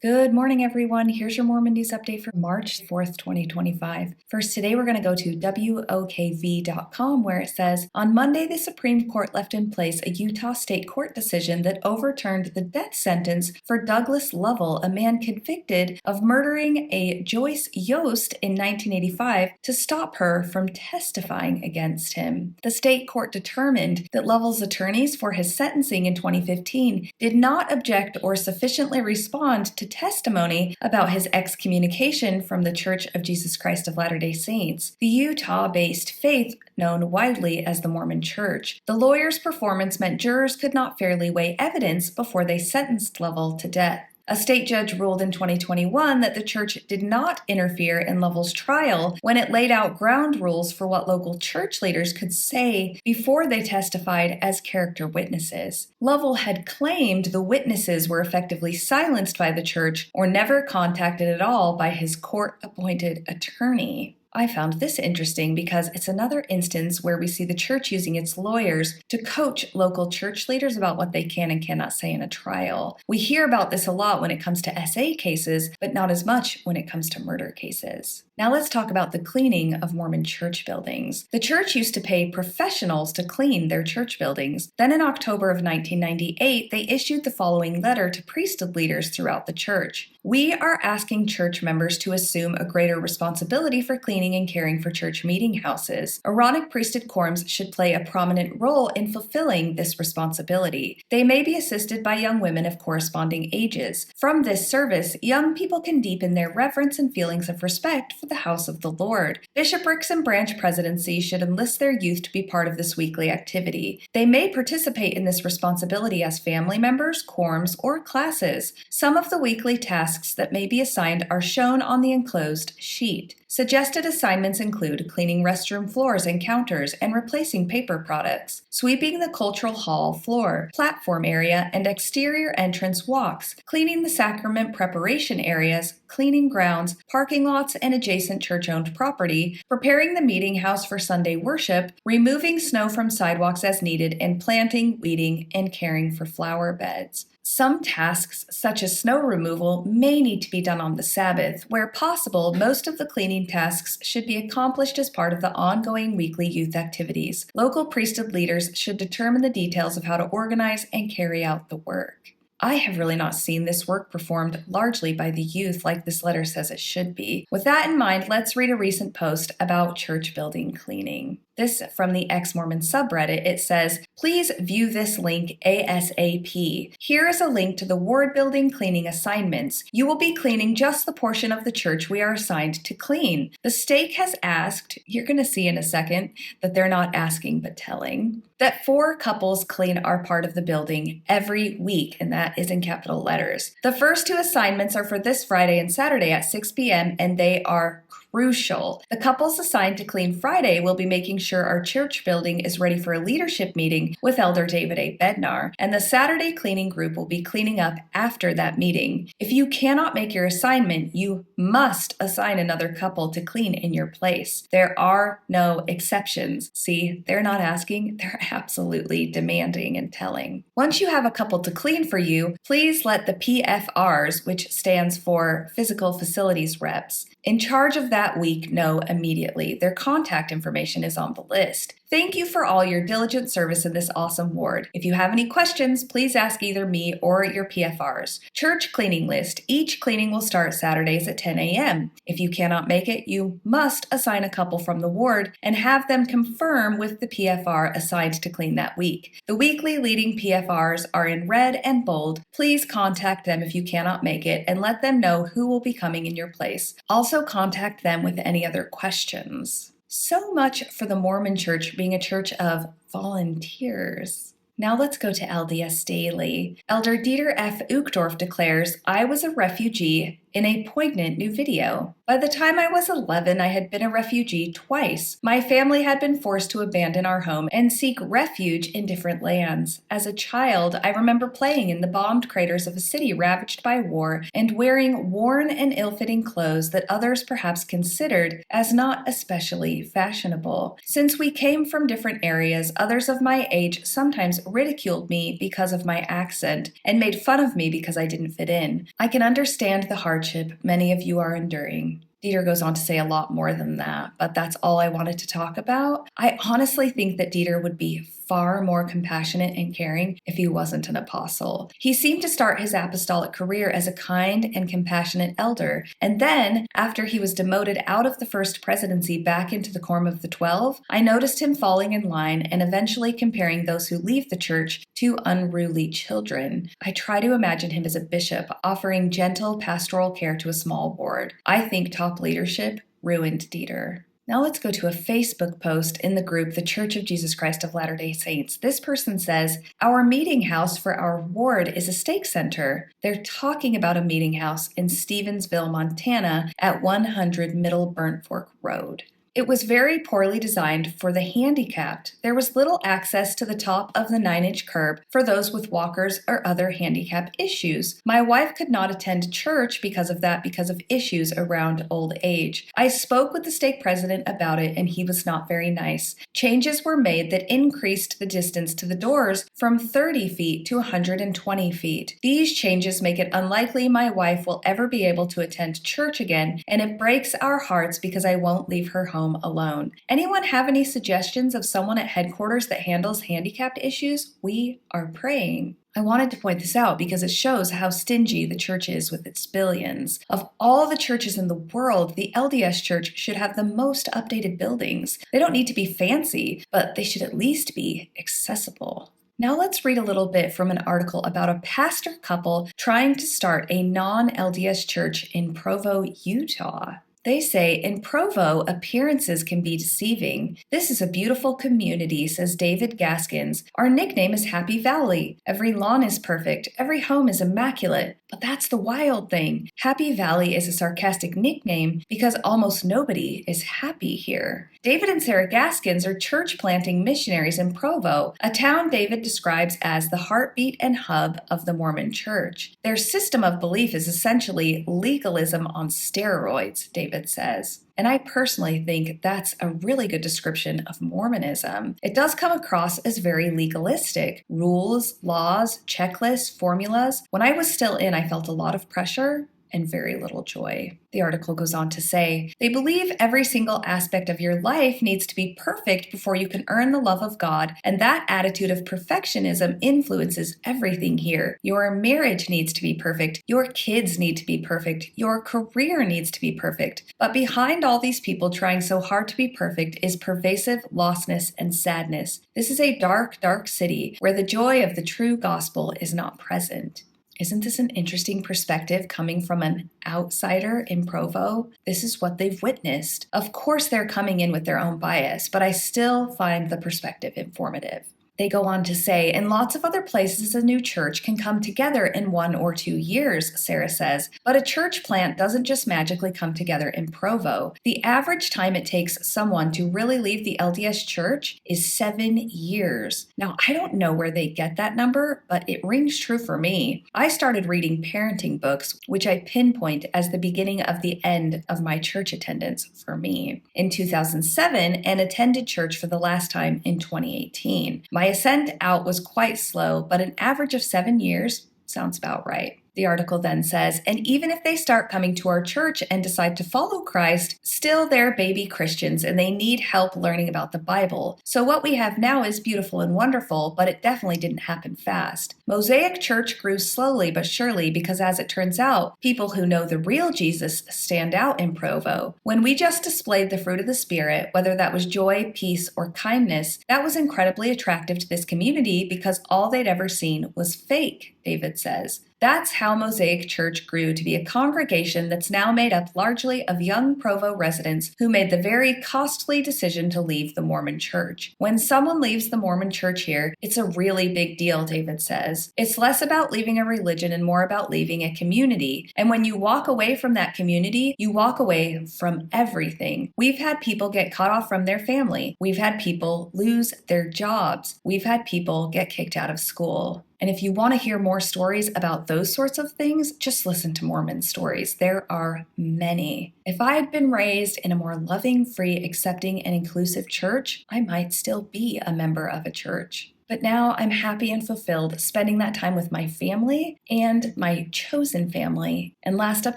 Good morning, everyone. Here's your Mormon News Update for March 4th, 2025. First, today we're going to go to WOKV.com, where it says, on Monday, the Supreme Court left in place a Utah State Court decision that overturned the death sentence for Douglas Lovell, a man convicted of murdering a Joyce Yost in 1985 to stop her from testifying against him. The state court determined that Lovell's attorneys for his sentencing in 2015 did not object or sufficiently respond to testimony about his excommunication from the Church of Jesus Christ of Latter-day Saints, the Utah-based faith known widely as the Mormon Church. The lawyer's performance meant jurors could not fairly weigh evidence before they sentenced Lovell to death. A state judge ruled in 2021 that the church did not interfere in Lovell's trial when it laid out ground rules for what local church leaders could say before they testified as character witnesses. Lovell had claimed the witnesses were effectively silenced by the church or never contacted at all by his court-appointed attorney. I found this interesting because it's another instance where we see the church using its lawyers to coach local church leaders about what they can and cannot say in a trial. We hear about this a lot when it comes to SA cases, but not as much when it comes to murder cases. Now let's talk about the cleaning of Mormon church buildings. The church used to pay professionals to clean their church buildings. Then in October of 1998, they issued the following letter to priesthood leaders throughout the church. We are asking church members to assume a greater responsibility for cleaning and caring for church meeting houses. Aaronic priesthood quorums should play a prominent role in fulfilling this responsibility. They may be assisted by young women of corresponding ages. From this service, young people can deepen their reverence and feelings of respect for the house of the Lord. Bishoprics and branch presidencies should enlist their youth to be part of this weekly activity. They may participate in this responsibility as family members, quorums, or classes. Some of the weekly tasks that may be assigned are shown on the enclosed sheet. Suggested assignments include cleaning restroom floors and counters and replacing paper products, sweeping the cultural hall floor, platform area, and exterior entrance walks, cleaning the sacrament preparation areas, cleaning grounds, parking lots, and adjacent church-owned property, preparing the meeting house for Sunday worship, removing snow from sidewalks as needed, and planting, weeding, and caring for flower beds. Some tasks, such as snow removal, may need to be done on the Sabbath. Where possible, most of the cleaning tasks should be accomplished as part of the ongoing weekly youth activities. Local priesthood leaders should determine the details of how to organize and carry out the work. I have really not seen this work performed largely by the youth like this letter says it should be. With that in mind, let's read a recent post about church building cleaning. This from the ex-Mormon subreddit. It says, please view this link ASAP. Here is a link to the ward building cleaning assignments. You will be cleaning just the portion of the church we are assigned to clean. The stake has asked, you're going to see in a second that they're not asking but telling, that 4 couples clean our part of the building every week, and that is in capital letters. The first 2 assignments are for this Friday and Saturday at 6 p.m., and they are crucial. The couples assigned to clean Friday will be making sure our church building is ready for a leadership meeting with Elder David A. Bednar, and the Saturday cleaning group will be cleaning up after that meeting. If you cannot make your assignment, you must assign another couple to clean in your place. There are no exceptions. See, they're not asking, they're absolutely demanding and telling. Once you have a couple to clean for you, please let the PFRs, which stands for Physical Facilities Reps, in charge of that week know immediately. Their contact information is on the list. Thank you for all your diligent service in this awesome ward. If you have any questions, please ask either me or your PFRs. Church cleaning list. Each cleaning will start Saturdays at 10 a.m. If you cannot make it, you must assign a couple from the ward and have them confirm with the PFR assigned to clean that week. The weekly leading PFRs are in red and bold. Please contact them if you cannot make it and let them know who will be coming in your place. Also contact them with any other questions. So much for the Mormon Church being a church of volunteers. Now let's go to LDS Daily. Elder Dieter F. Uchtdorf declares, I was a refugee in a poignant new video. By the time I was 11, I had been a refugee twice. My family had been forced to abandon our home and seek refuge in different lands. As a child, I remember playing in the bombed craters of a city ravaged by war and wearing worn and ill-fitting clothes that others perhaps considered as not especially fashionable. Since we came from different areas, others of my age sometimes ridiculed me because of my accent and made fun of me because I didn't fit in. I can understand the hardship many of you are enduring. Dieter goes on to say a lot more than that, but that's all I wanted to talk about. I honestly think that Dieter would be far more compassionate and caring if he wasn't an apostle. He seemed to start his apostolic career as a kind and compassionate elder, and then, after he was demoted out of the first presidency back into the Quorum of the 12, I noticed him falling in line and eventually comparing those who leave the church to unruly children. I try to imagine him as a bishop offering gentle pastoral care to a small board. I think top leadership ruined Dieter. Now let's go to a Facebook post in the group, The Church of Jesus Christ of Latter-day Saints. This person says, "Our meeting house for our ward is a stake center." They're talking about a meeting house in Stevensville, Montana at 100 Middle Burnt Fork Road. It was very poorly designed for the handicapped. There was little access to the top of the 9-inch curb for those with walkers or other handicap issues. My wife could not attend church because of that, because of issues around old age. I spoke with the stake president about it and he was not very nice. Changes were made that increased the distance to the doors from 30 feet to 120 feet. These changes make it unlikely my wife will ever be able to attend church again, and it breaks our hearts because I won't leave her home alone. Anyone have any suggestions of someone at headquarters that handles handicapped issues? We are praying. I wanted to point this out because it shows how stingy the church is with its billions. Of all the churches in the world, the LDS Church should have the most updated buildings. They don't need to be fancy, but they should at least be accessible. Now let's read a little bit from an article about a pastor couple trying to start a non-LDS church in Provo, Utah. They say, in Provo, appearances can be deceiving. This is a beautiful community, says David Gaskins. Our nickname is Happy Valley. Every lawn is perfect. Every home is immaculate. But that's the wild thing. Happy Valley is a sarcastic nickname because almost nobody is happy here. David and Sarah Gaskins are church planting missionaries in Provo, a town David describes as the heartbeat and hub of the Mormon church. Their system of belief is essentially legalism on steroids, David says. And I personally think that's a really good description of Mormonism. It does come across as very legalistic. Rules, laws, checklists, formulas. When I was still in, I felt a lot of pressure and very little joy. The article goes on to say, they believe every single aspect of your life needs to be perfect before you can earn the love of God, and that attitude of perfectionism influences everything here. Your marriage needs to be perfect. Your kids need to be perfect. Your career needs to be perfect. But behind all these people trying so hard to be perfect is pervasive lostness and sadness. This is a dark, dark city where the joy of the true gospel is not present. Isn't this an interesting perspective coming from an outsider in Provo? This is what they've witnessed. Of course, they're coming in with their own bias, but I still find the perspective informative. They go on to say, in lots of other places, a new church can come together in 1 or 2 years, Sarah says, but a church plant doesn't just magically come together in Provo. The average time it takes someone to really leave the LDS church is 7 years. Now, I don't know where they get that number, but it rings true for me. I started reading parenting books, which I pinpoint as the beginning of the end of my church attendance for me. In 2007, and attended church for the last time in 2018. My ascent out was quite slow, but an average of 7 years sounds about right. The article then says, and even if they start coming to our church and decide to follow Christ, still they're baby Christians and they need help learning about the Bible. So what we have now is beautiful and wonderful, but it definitely didn't happen fast. Mosaic Church grew slowly but surely because, as it turns out, people who know the real Jesus stand out in Provo. When we just displayed the fruit of the Spirit, whether that was joy, peace, or kindness, that was incredibly attractive to this community because all they'd ever seen was fake. David says. That's how Mosaic Church grew to be a congregation that's now made up largely of young Provo residents who made the very costly decision to leave the Mormon Church. When someone leaves the Mormon Church here, it's a really big deal, David says. It's less about leaving a religion and more about leaving a community. And when you walk away from that community, you walk away from everything. We've had people get cut off from their family. We've had people lose their jobs. We've had people get kicked out of school. And if you want to hear more stories about those sorts of things, just listen to Mormon stories. There are many. If I had been raised in a more loving, free, accepting, and inclusive church, I might still be a member of a church. But now I'm happy and fulfilled spending that time with my family and my chosen family. And last up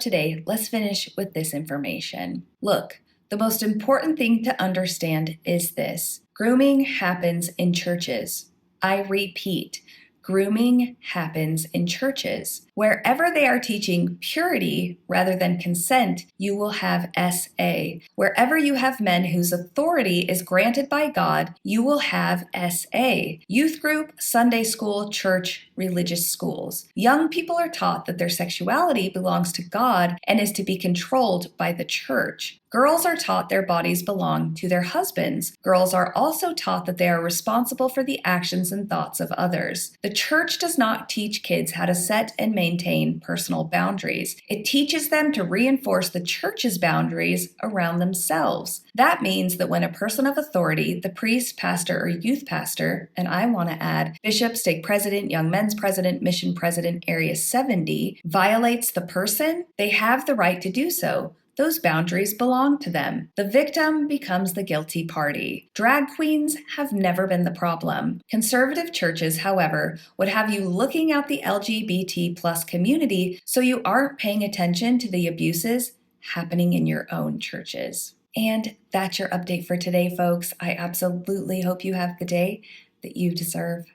today, let's finish with this information. Look, the most important thing to understand is this. Grooming happens in churches. I repeat, grooming happens in churches. Wherever they are teaching purity rather than consent, you will have SA. Wherever you have men whose authority is granted by God, you will have SA. Youth group, Sunday school, church, religious schools. Young people are taught that their sexuality belongs to God and is to be controlled by the church. Girls are taught their bodies belong to their husbands. Girls are also taught that they are responsible for the actions and thoughts of others. The church does not teach kids how to set and maintain personal boundaries. It teaches them to reinforce the church's boundaries around themselves. That means that when a person of authority, the priest, pastor, or youth pastor, and I want to add bishop, stake president, young men's president, mission president, area 70, violates the person, they have the right to do so. Those boundaries belong to them. The victim becomes the guilty party. Drag queens have never been the problem. Conservative churches, however, would have you looking at the LGBT plus community so you aren't paying attention to the abuses happening in your own churches. And that's your update for today, folks. I absolutely hope you have the day that you deserve.